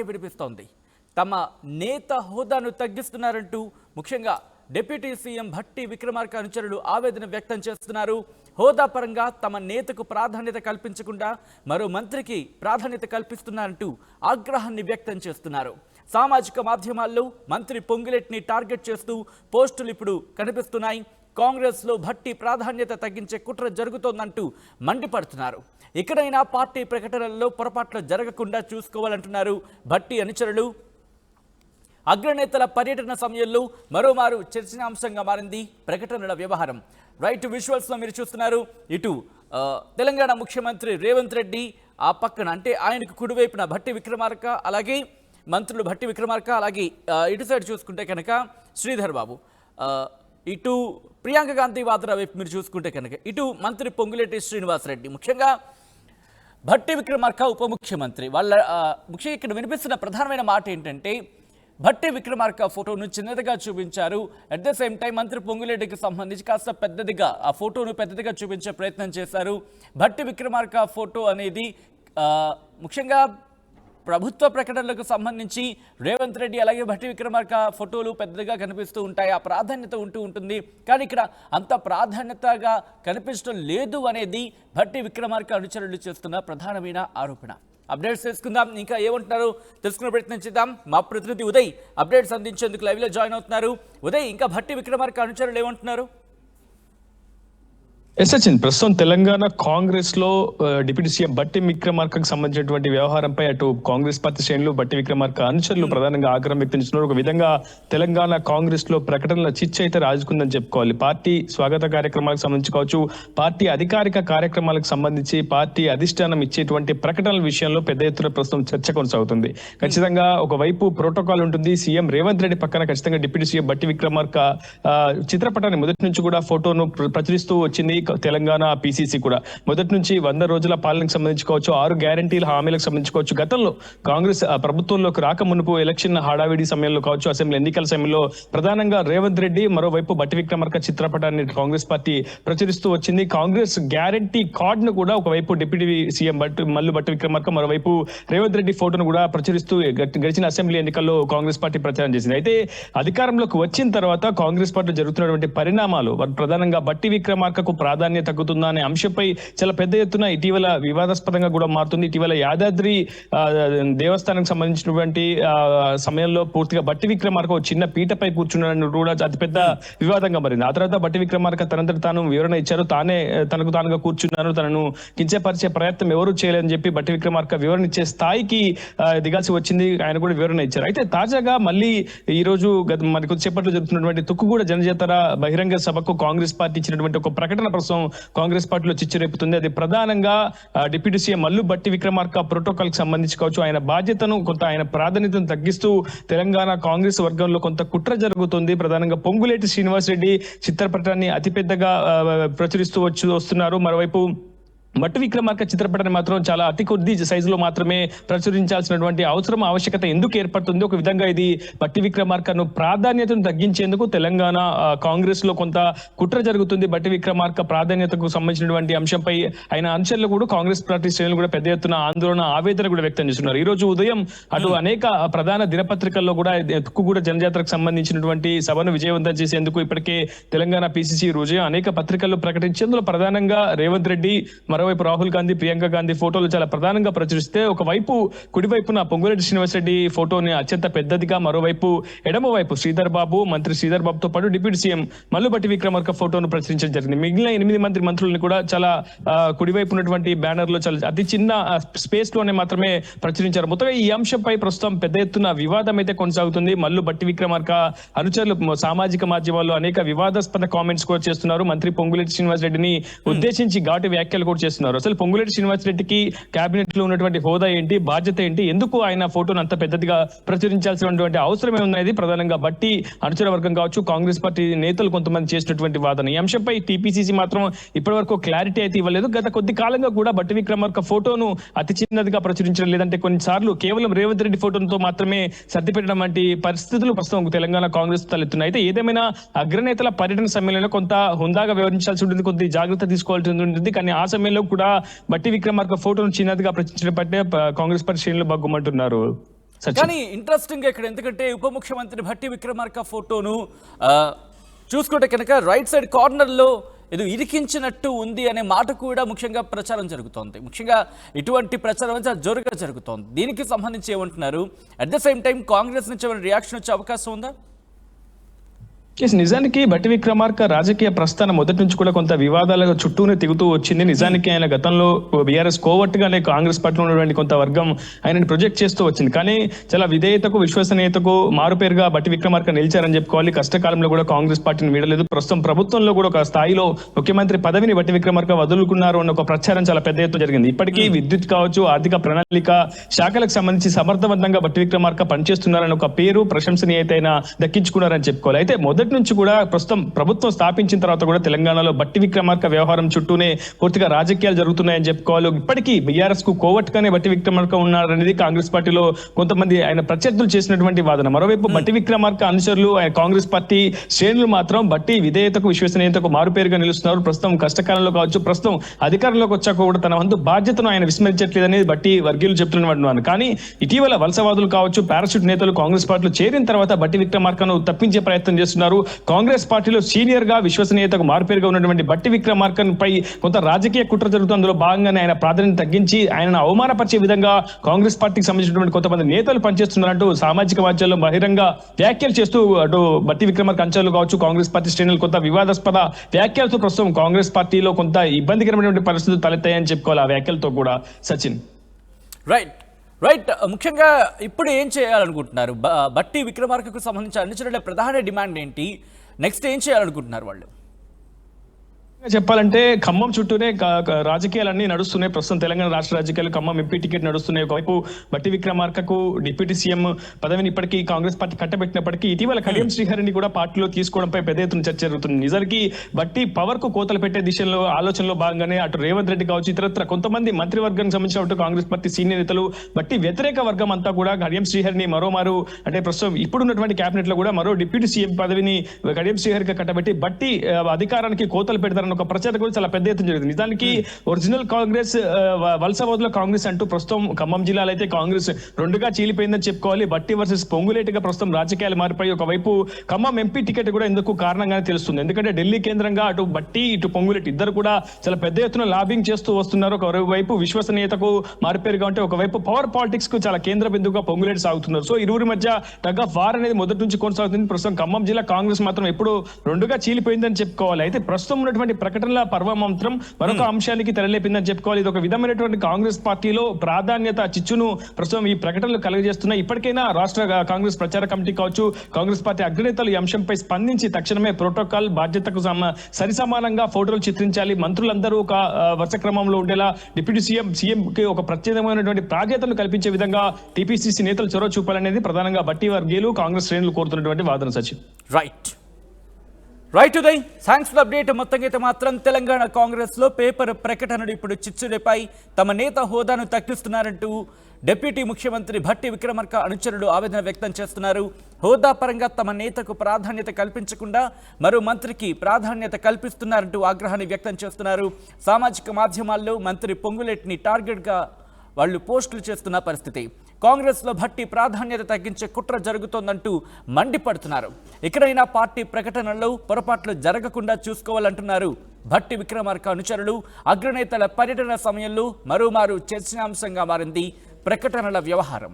వినిపిస్తోంది. తమ నేత హోదాను తగ్గిస్తున్నారంటూ ముఖ్యంగా డిప్యూటీ సీఎం భట్టి విక్రమార్క అనుచరులు ఆవేదన వ్యక్తం చేస్తున్నారు. హోదా పరంగా తమ నేతకు ప్రాధాన్యత కల్పించకుండా మరో మంత్రికి ప్రాధాన్యత కల్పిస్తున్నారంటూ ఆగ్రహాన్ని వ్యక్తం చేస్తున్నారు. సామాజిక మాధ్యమాల్లో మంత్రి పొంగులేటిని టార్గెట్ చేస్తూ పోస్టులు ఇప్పుడు కనిపిస్తున్నాయి. కాంగ్రెస్లో భట్టి ప్రాధాన్యత తగ్గించే కుట్ర జరుగుతోందంటూ మండిపడుతున్నారు. ఇక్కడైనా పార్టీ ప్రకటనల్లో పొరపాట్లు జరగకుండా చూసుకోవాలంటున్నారు భట్టి అనుచరులు. అగ్రనేతల పర్యటన సమయంలో మరోమారు చర్చనీయాంశంగా మారింది ప్రకటనల వ్యవహారం. రైట్, విజువల్స్లో మీరు చూస్తున్నారు. ఇటు తెలంగాణ ముఖ్యమంత్రి రేవంత్ రెడ్డి, ఆ పక్కన అంటే ఆయనకు కుడివైపున భట్టి విక్రమార్క, అలాగే మంత్రులు భట్టి విక్రమార్క, అలాగే ఇటు సైడ్ చూసుకుంటే కనుక శ్రీధర్ బాబు, ఇటు ప్రియాంక గాంధీ వాద్రా వైపు మీరు చూసుకుంటే కనుక ఇటు మంత్రి పొంగులేటి శ్రీనివాసరెడ్డి. ముఖ్యంగా భట్టి విక్రమార్క ఉప ముఖ్యమంత్రి వాళ్ళ ముఖ్యంగా ఇక్కడ వినిపిస్తున్న ప్రధానమైన మాట ఏంటంటే భట్టి విక్రమార్క ఫోటోను చిన్నదిగా చూపించారు. అట్ ద సేమ్ టైం మంత్రి పొంగులేటికి సంబంధించి కాస్త పెద్దదిగా ఆ ఫోటోను పెద్దదిగా చూపించే ప్రయత్నం చేశారు. భట్టి విక్రమార్క ఫోటో అనేది ముఖ్యంగా ప్రభుత్వ ప్రకటనలకు సంబంధించి రేవంత్ రెడ్డి అలాగే భట్టి విక్రమార్క ఫోటోలు పెద్దగా కనిపిస్తూ ఉంటాయి, ఆ ప్రాధాన్యత ఉంటుంది. కానీ ఇక్కడ అంత ప్రాధాన్యతగా కనిపించడం లేదు అనేది భట్టి విక్రమార్క అనుచరులు చేస్తున్న ప్రధానమైన ఆరోపణ. అప్డేట్స్ తెలుసుకుందాం, ఇంకా ఏమంటున్నారు తెలుసుకునే ప్రయత్నం చేద్దాం. మా ప్రతినిధి ఉదయ్ అప్డేట్స్ అందించేందుకు లైవ్లో జాయిన్ అవుతున్నారు. ఉదయ్, ఇంకా భట్టి విక్రమార్క అనుచరులు ఏమంటున్నారు? సచిన్, ప్రస్తుతం తెలంగాణ కాంగ్రెస్ లో డిప్యూటీ సీఎం భట్టి విక్రమార్కకు సంబంధించినటువంటి వ్యవహారంపై అటు కాంగ్రెస్ పార్టీ శ్రేణులు భట్టి విక్రమార్క అనుచరులు ప్రధానంగా ఆగ్రహం వ్యక్తం చేస్తున్నారు. ఒక విధంగా తెలంగాణ కాంగ్రెస్ లో ప్రకటనల చిచ్చు అయితే రాజుకుందని చెప్పుకోవాలి. పార్టీ స్వాగత కార్యక్రమాలకు సంబంధించి కావచ్చు, పార్టీ అధికారిక కార్యక్రమాలకు సంబంధించి పార్టీ అధిష్టానం ఇచ్చేటువంటి ప్రకటనల విషయంలో పెద్ద ఎత్తున ప్రస్తుతం చర్చ కొనసాగుతుంది. ఖచ్చితంగా ఒకవైపు ప్రోటోకాల్ ఉంటుంది. సీఎం రేవంత్ రెడ్డి పక్కన ఖచ్చితంగా డిప్యూటీ సీఎం భట్టి విక్రమార్క చిత్రపటాన్ని మొదటి నుంచి కూడా ఫోటోను ప్రచురిస్తూ వచ్చింది. తెలంగాణ పిసిసి కూడా మొదటి నుంచి 100 రోజుల పాలనకు సంబంధించుకోవచ్చు, 6 గ్యారంటీల హామీలకు సంబంధించుకోవచ్చు, గతంలో కాంగ్రెస్ ప్రభుత్వంలోకి రాక మునుపు ఎలక్షన్ హడావిడి సమయంలో కావచ్చు, అసెంబ్లీ ఎన్నికల సమయంలో ప్రధానంగా రేవంత్ రెడ్డి, మరోవైపు భట్టి విక్రమార్క చిత్రపటాన్ని కాంగ్రెస్ పార్టీ ప్రచురిస్తూ వచ్చింది. కాంగ్రెస్ గ్యారంటీ కార్డ్ ను కూడా ఒకవైపు డిప్యూటీ సీఎం భట్టి విక్రమార్క, మరోవైపు రేవంత్ రెడ్డి ఫోటోను కూడా ప్రచురిస్తూ గడిచిన అసెంబ్లీ ఎన్నికల్లో కాంగ్రెస్ పార్టీ ప్రచారం చేసింది. అయితే అధికారంలోకి వచ్చిన తర్వాత కాంగ్రెస్ పార్టీ జరుగుతున్నటువంటి పరిణామాలు ప్రధానంగా భట్టి విక్రమార్కకు ప్రాధాన్యత తగ్గుతుందా అనే అంశంపై చాలా పెద్ద ఎత్తున ఇటీవల వివాదాస్పదంగా కూడా మారుతుంది. ఇటీవల యాదాద్రి దేవస్థానానికి సంబంధించినటువంటి సమయంలో పూర్తిగా భట్టి విక్రమార్క చిన్న పీటపై కూర్చున్నాడని కూడా అతిపెద్ద వివాదంగా మారింది. ఆ తర్వాత భట్టి విక్రమార్క తనంతట తాను వివరణ ఇచ్చారు. తనకు తానుగా కూర్చున్నాను, తనను కించపరిచే ప్రయత్నం ఎవరు చేయలేదని చెప్పి భట్టి విక్రమార్క వివరణ ఇచ్చే స్థాయికి దిగాల్సి వచ్చింది. ఆయన కూడా వివరణ ఇచ్చారు. అయితే తాజాగా మళ్ళీ ఈ రోజు మరి కొద్దిసేపట్లో జరుగుతున్నటువంటి తుక్కుగూడ జనజాతర బహిరంగ సభకు కాంగ్రెస్ పార్టీ ఇచ్చినటువంటి ఒక ప్రకటన ప్రస్తుతం కాంగ్రెస్ పార్టీలో చిచ్చు రేపుతుంది. అది ప్రధానంగా deputy CM Mallu Bhatti Vikramarka protocol కి సంబంధించి కావచ్చు, ఆయన బాధ్యతను కొంత ఆయన ప్రాధాన్యతను తగ్గిస్తూ తెలంగాణ కాంగ్రెస్ వర్గంలో కొంత కుట్ర జరుగుతుంది. ప్రధానంగా పొంగులేటి శ్రీనివాసరెడ్డి చిత్రపటాన్ని అతిపెద్దగా ప్రచురిస్తూ వస్తున్నారు. మరోవైపు భట్టి విక్రమార్క చిత్రపటాన్ని మాత్రం చాలా అతి కొద్ది సైజులో మాత్రమే ప్రచురించాల్సినటువంటి అవసరం ఆవశ్యకత ఎందుకు ఏర్పడుతుంది? ఒక విధంగా ఇది భట్టి విక్రమార్కను ప్రాధాన్యతను తగ్గించేందుకు తెలంగాణ కాంగ్రెస్ లో కొంత కుట్ర జరుగుతుంది. భట్టి విక్రమార్క ప్రాధాన్యతకు సంబంధించినటువంటి అంశంపై ఆయన అనుచరులు కూడా కాంగ్రెస్ పార్టీ శ్రేణులు కూడా పెద్ద ఎత్తున ఆందోళన ఆవేదన కూడా వ్యక్తం చేస్తున్నారు. ఈ రోజు ఉదయం అటు అనేక ప్రధాన దినపత్రికల్లో కూడా తుక్కుగూడ జనజాతరకు సంబంధించినటువంటి సభను విజయవంతం చేసేందుకు ఇప్పటికే తెలంగాణ పిసిసి ఉదయం అనేక పత్రికల్లో ప్రకటించేందులో ప్రధానంగా రేవంత్ రెడ్డి, మరోవైపు రాహుల్ గాంధీ, ప్రియాంక గాంధీ ఫోటోలు చాలా ప్రధానంగా ప్రచురిస్తే, ఒకవైపు కుడివైపున పొంగులేటి శ్రీనివాసరెడ్డి ఫోటోని అత్యంత పెద్దదిగా, మరోవైపు ఎడమవైపు శ్రీధర్ బాబు, మంత్రి శ్రీధర్ బాబుతో పాటు డిప్యూటీ సీఎం మల్లు భట్టి విక్రమార్క ఫోటోను ప్రచురించడం జరిగింది. మిగిలిన 8 మంత్రులను కూడా చాలా కుడివైపు ఉన్నటువంటి బ్యానర్ లో చాలా అతి చిన్న స్పేస్ లోనే మాత్రమే ప్రచురించారు. మొత్తంగా ఈ అంశంపై ప్రస్తుతం పెద్ద ఎత్తున వివాదం అయితే కొనసాగుతుంది. మల్లు భట్టి విక్రమార్క అనుచరులు సామాజిక మాధ్యమాల్లో అనేక వివాదాస్పద కామెంట్స్ కూడా చేస్తున్నారు. మంత్రి పొంగులేటి శ్రీనివాసరెడ్డిని ఉద్దేశించి ఘాటు వ్యాఖ్యలు కూడా చేస్తున్నారు. అసలు పొంగులేటి శ్రీనివాసరెడ్డికి కేబినెట్ లో ఉన్నటువంటి హోదా ఏంటి, బాధ్యత ఏంటి, ఎందుకు ఆయన ఫోటోను అంత పెద్దదిగా ప్రచురించాల్సినటువంటి అవసరం ఏమున్నది ప్రధానంగా భట్టి అనుచర వర్గం కావచ్చు, కాంగ్రెస్ పార్టీ నేతలు కొంతమంది చేసినటువంటి వాదన. ఈ అంశంపై టీపీసీసీ మాత్రం ఇప్పటి వరకు క్లారిటీ అయితే ఇవ్వలేదు. గత కొద్ది కాలంగా కూడా భట్టి విక్రమార్క ఫోటోను అతి చిన్నదిగా ప్రచురించడం, లేదంటే కొన్నిసార్లు కేవలం రేవంత్ రెడ్డి ఫోటోతో మాత్రమే సర్దిపెట్టడం వంటి పరిస్థితులు ప్రస్తుతం తెలంగాణ కాంగ్రెస్ తలెత్తున్నాయి. అయితే ఏదేమైనా అగ్రనేతల పర్యటన సమ్మేళనంలో కొంత హుందాగా వ్యవహరించాల్సి ఉంటుంది, కొద్ది జాగ్రత్త తీసుకోవాల్సి ఉంటుంది. కానీ ఆ సమయంలో కూడా భట్టి విక్రమార్క ఫోటోను చిన్నదిగా ప్రచురించడం పట్టే కాంగ్రెస్ పార్టీ శ్రేణులు బగ్గుమంటున్నారు. కానీ ఇంట్రెస్టింగ్ ఇక్కడ ఎందుకంటే ఉప ముఖ్యమంత్రి భట్టి విక్రమార్క ఫోటోను చూసుకుంటే కనుక రైట్ సైడ్ కార్నర్లో ఏదో ఇరికించినట్టు ఉంది అనే మాట కూడా ముఖ్యంగా ప్రచారం జరుగుతోంది. ముఖ్యంగా ఇటువంటి ప్రచారం చాలా జోరుగా జరుగుతోంది. దీనికి సంబంధించి ఏమంటున్నారు? At the same time Congress నుంచి ఏమైనా రియాక్షన్ వచ్చే అవకాశం ఉందా? నిజానికి భట్టి విక్రమార్క రాజకీయ ప్రస్థానం మొదటి నుంచి కూడా కొంత వివాదాల చుట్టూనే తిరుగుతూ వచ్చింది. నిజానికి ఆయన గతంలో బీఆర్ఎస్ కోవట్టుగానే కాంగ్రెస్ పార్టీలో ఉన్నటువంటి కొంత వర్గం ఆయనని ప్రొజెక్ట్ చేస్తూ వచ్చింది. కానీ చాలా విధేయతకు విశ్వసనీయతకు మారుపేరుగా భట్టి విక్రమార్క నిలిచారని చెప్పుకోవాలి. కష్టకాలంలో కూడా కాంగ్రెస్ పార్టీని వీడలేదు. ప్రస్తుతం ప్రభుత్వంలో కూడా ఒక స్థాయిలో ముఖ్యమంత్రి పదవిని భట్టి విక్రమార్క వదులుకున్నారు అన్న ఒక ప్రచారం చాలా పెద్ద ఎత్తున జరిగింది. ఇప్పటికీ విద్యుత్ కావచ్చు, ఆర్థిక ప్రణాళిక శాఖలకు సంబంధించి సమర్థవంతంగా భట్టి విక్రమార్క పనిచేస్తున్నారని ఒక పేరు ప్రశంసనీయత దక్కించుకున్నారని చెప్పుకోవాలి. అయితే మొదటి నుంచి కూడా ప్రస్తుతం ప్రభుత్వం స్థాపించిన తర్వాత కూడా తెలంగాణలో భట్టి విక్రమార్క వ్యవహారం చుట్టూనే పూర్తిగా రాజకీయాలు జరుగుతున్నాయని చెప్పుకోవాలి. ఇప్పటికీ బీఆర్ఎస్ కు కోవట్గానే భట్టి విక్రమార్క ఉన్నారనేది కాంగ్రెస్ పార్టీలో కొంతమంది ఆయన ప్రత్యర్థులు చేసినటువంటి వాదన. మరోవైపు భట్టి విక్రమార్క అనుచరులు, ఆయన కాంగ్రెస్ పార్టీ శ్రేణులు మాత్రం భట్టి విధేయతకు విశ్వసనీయతకు మారుపేరుగా నిలుస్తున్నారు. ప్రస్తుతం కష్టకాలంలో కావచ్చు, ప్రస్తుతం అధికారంలోకి వచ్చాక కూడా తన వంతు బాధ్యతను ఆయన విస్మరించట్లేదనేది భట్టి వర్గీయులు చెప్తున్నవాడు. కానీ ఇటీవల వలసవాదులు కావచ్చు, పారాషూట్ నేతలు కాంగ్రెస్ పార్టీలో చేరిన తర్వాత భట్టి విక్రమార్కను తప్పించే ప్రయత్నం చేస్తున్నారు. కాంగ్రెస్ పార్టీలో సీనియర్ గా విశ్వసనీయతకు మార్పేరుగా ఉన్నటువంటి భట్టి విక్రమార్కన్ పై కొంత రాజకీయ కుట్ర జరుగుతుంది. అందులో భాగంగానే ఆయన ప్రాధాన్యత తగ్గించి ఆయనను అవమానపరిచే విధంగా కాంగ్రెస్ పార్టీకి సంబంధించినటువంటి కొంతమంది నేతలు పనిచేస్తున్నారంటూ సామాజిక మాధ్యమాల్లో బహిరంగ వ్యాఖ్యలు చేస్తూ అటు భట్టి విక్రమార్క అంశాలు కావచ్చు, కాంగ్రెస్ పార్టీ శ్రేణులు కొంత వివాదాస్పద వ్యాఖ్యలతో ప్రస్తుతం కాంగ్రెస్ పార్టీలో కొంత ఇబ్బందికరమైనటువంటి పరిస్థితులు తలెత్తాయని చెప్పుకోవాలి. ఆ వ్యాఖ్యలతో కూడా సచిన్ రైట్ ముఖ్యంగా ఇప్పుడు ఏం చేయాలనుకుంటున్నారు? భట్టి విక్రమార్కకు సంబంధించి అనుచరుల ప్రధాన డిమాండ్ ఏంటి? నెక్స్ట్ ఏం చేయాలనుకుంటున్నారు వాళ్ళు? చెప్పాలంటే ఖమ్మం చుట్టూనే రాజకీయాలన్నీ నడుస్తున్నాయి. ప్రస్తుతం తెలంగాణ రాష్ట్ర రాజకీయాలు ఖమ్మం ఎంపీ టికెట్ నడుస్తున్నాయి. ఒకవైపు భట్టి విక్రమార్కకు డిప్యూటీ సీఎం పదవిని ఇప్పటికీ కాంగ్రెస్ పార్టీ కట్టబెట్టినప్పటికీ ఇటీవల కడియం శ్రీహరిని కూడా పార్టీలో తీసుకోవడంపై పెద్ద ఎత్తున చర్చ జరుగుతుంది. నిజానికి భట్టి పవర్ కు కోతలు పెట్టే దిశలో ఆలోచనలో భాగంగానే అటు రేవంత్ రెడ్డి కావచ్చు, ఇతరత్ర కొంతమంది మంత్రివర్గానికి సంబంధించిన కాంగ్రెస్ పార్టీ సీనియర్ నేతలు భట్టి వ్యతిరేక వర్గం అంతా కూడా కడియం శ్రీహరిని మరోమారు అంటే ప్రస్తుతం ఇప్పుడున్నటువంటి కేబినెట్ లో కూడా మరో డిప్యూటీ సీఎం పదవిని కడియం శ్రీహరికి కట్టబెట్టి భట్టి అధికారానికి కోతలు పెడతారని ఒక ప్రచారం కూడా చాలా పెద్ద ఎత్తున జరిగింది. నిజానికి ఒరిజినల్ కాంగ్రెస్ వలసవాదుల కాంగ్రెస్ అంటూ ప్రస్తుతం ఖమ్మం జిల్లాలో అయితే కాంగ్రెస్ రెండుగా చీలిపోయిందని చెప్పుకోవాలి. భట్టి వర్సెస్ పొంగులేటిగా ప్రస్తుతం రాజకీయాలు మారిపోయి ఒకవైపు ఖమ్మం ఎంపీ టికెట్ కూడా ఎందుకు కారణంగానే తెలుస్తుంది. ఎందుకంటే ఢిల్లీ కేంద్రంగా అటు భట్టి ఇటు పొంగులేటి ఇద్దరు కూడా చాలా పెద్ద ఎత్తున లాబింగ్ చేస్తూ వస్తున్నారు. ఒకవైపు విశ్వసనీయతకు మారిపోయారుగా ఉంటే ఒకవైపు పవర్ పాలిటిక్స్ కు చాలా కేంద్ర బిందువుగా పొంగులేటి సాగుతున్నారు. సో ఇరువురి మధ్య టగ్ ఆఫ్ వార్ అనేది మొదటి నుంచి కొనసాగుతుంది. ప్రస్తుతం ఖమ్మం జిల్లా కాంగ్రెస్ మాత్రం ఎప్పుడు రెండుగా చీలిపోయిందని చెప్పుకోవాలి. అయితే ప్రస్తుతం ఉన్నటువంటి ప్రకటనల పర్వమంత్రం మరొక అంశానికి తెరలేపిందని చెప్పుకోవాలి. ఇది ఒక విధమైనటువంటి కాంగ్రెస్ పార్టీలో ప్రాధాన్యత చిచ్చును ప్రస్తుతం ఈ ప్రకటనలు కలుగజేస్తున్నాయి. ఇప్పటికైనా రాష్ట్ర కాంగ్రెస్ ప్రచార కమిటీ కావచ్చు, కాంగ్రెస్ పార్టీ అగ్రనేతలు ఈ అంశంపై స్పందించి తక్షణమే ప్రోటోకాల్ బాధ్యతకు సరిసమానంగా ఫోటోలు చిత్రించాలి. మంత్రులందరూ ఒక వరుస క్రమంలో ఉండేలా డిప్యూటీ సీఎం కి ఒక ప్రత్యేకమైనటువంటి ప్రాధాన్యతలు కల్పించే విధంగా టీపీసీసీ నేతలు చొరవ చూపాలనేది ప్రధానంగా భట్టి వర్గీయులు కాంగ్రెస్ శ్రేణులు కోరుతున్నటువంటి వాదన. Sachin right Uday, thanks for update. మొత్తంగా అయితే మాత్రం తెలంగాణ కాంగ్రెస్ లో పేపర్ ప్రకటనలు ఇప్పుడు చిచ్చురేపై తమ నేత హోదాను తగ్గిస్తున్నారంటూ డిప్యూటీ ముఖ్యమంత్రి భట్టి విక్రమార్క అనుచరులు ఆవేదన వ్యక్తం చేస్తున్నారు. హోదా పరంగా తమ నేతకు ప్రాధాన్యత కల్పించకుండా మరో మంత్రికి ప్రాధాన్యత కల్పిస్తున్నారంటూ ఆగ్రహాన్ని వ్యక్తం చేస్తున్నారు. సామాజిక మాధ్యమాల్లో మంత్రి పొంగులేటిని టార్గెట్గా వాళ్ళు పోస్టులు చేస్తున్న పరిస్థితి. కాంగ్రెస్లో భట్టి ప్రాధాన్యత తగ్గించే కుట్ర జరుగుతోందంటూ మండిపడుతున్నారు. ఇకనైనా పార్టీ ప్రకటనల్లో పొరపాట్లు జరగకుండా చూసుకోవాలంటున్నారు భట్టి విక్రమార్క అనుచరులు. అగ్రనేతల పర్యటన సమయంలో మరోమారు చర్చనాంశంగా మారింది ప్రకటనల వ్యవహారం.